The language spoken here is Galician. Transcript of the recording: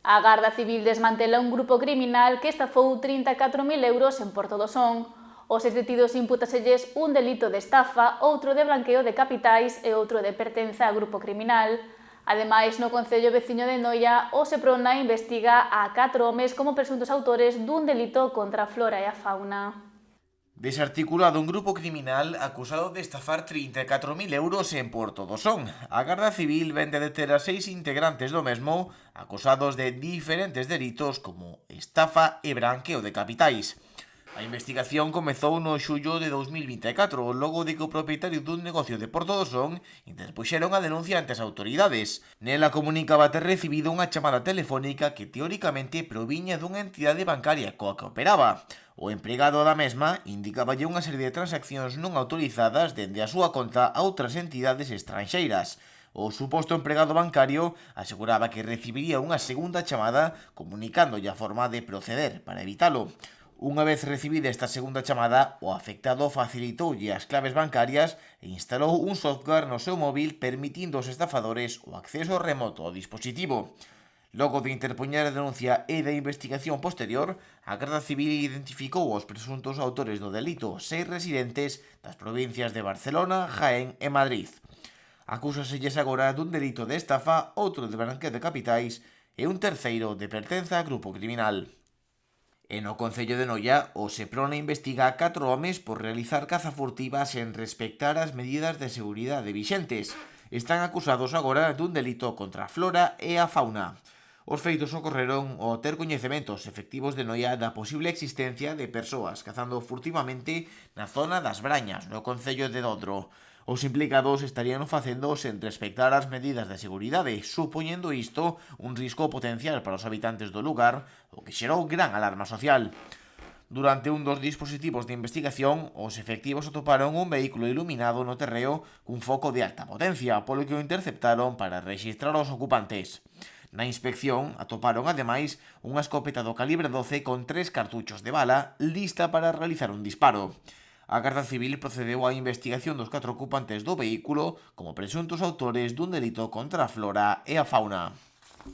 A Garda Civil desmantela un grupo criminal que estafou 34.000 euros en Porto do Son. Os detidos impútaselles un delito de estafa, outro de blanqueo de capitais e outro de pertenza a grupo criminal. Ademais, no concello veciño de Noia, o Seprona investiga a 4 homes como presuntos autores dun delito contra a flora e a fauna. Desarticulado un grupo criminal acusado de estafar 34.000 euros en Porto do Son. A Garda Civil vende a deter a 6 integrantes do mesmo acusados de diferentes delitos como estafa e branqueo de capitais. A investigación comezou no xullo de 2024, logo de que o propietario dun negocio de Porto do Son interpuxeron a denuncia ante as autoridades. Nela comunicaba ter recibido unha chamada telefónica que teóricamente proviña dunha entidade bancaria coa que operaba. O empregado da mesma indicaballe unha serie de transaccións non autorizadas dende a súa conta a outras entidades estranxeiras. O suposto empregado bancario aseguraba que recibiría unha segunda chamada comunicándolle a forma de proceder para evitalo. Unha vez recibida esta segunda chamada, o afectado facilitoulle as claves bancarias e instalou un software no seu móvil permitindo aos estafadores o acceso remoto ao dispositivo. Logo de interpoñer a denuncia e da investigación posterior, a Garda Civil identificou os presuntos autores do delito, 6 residentes das provincias de Barcelona, Jaén e Madrid. Acúsaselles agora dun delito de estafa, outro de branqueo de capitais e un terceiro de pertenza a grupo criminal. E no concello de Noia, o Seprona investiga a 4 homes por realizar caza furtiva sen respectar as medidas de seguridade vixentes. Están acusados agora dun delito contra a flora e a fauna. Os feitos ocorreron ao ter coñecementos efectivos de Noia da posible existencia de persoas cazando furtivamente na zona das Brañas, no concello de Dodro. Os implicados estarían facendo sen respectar as medidas de seguridade, supoñendo isto un risco potencial para os habitantes do lugar, o que xerou gran alarma social. Durante un dos dispositivos de investigación, os efectivos atoparon un vehículo iluminado no terreo cun foco de alta potencia, polo que o interceptaron para registrar os ocupantes. Na inspección atoparon ademais unha escopeta do calibre 12 con 3 cartuchos de bala lista para realizar un disparo. A Garda Civil procedeu á investigación dos 4 ocupantes do vehículo como presuntos autores dun delito contra a flora e a fauna.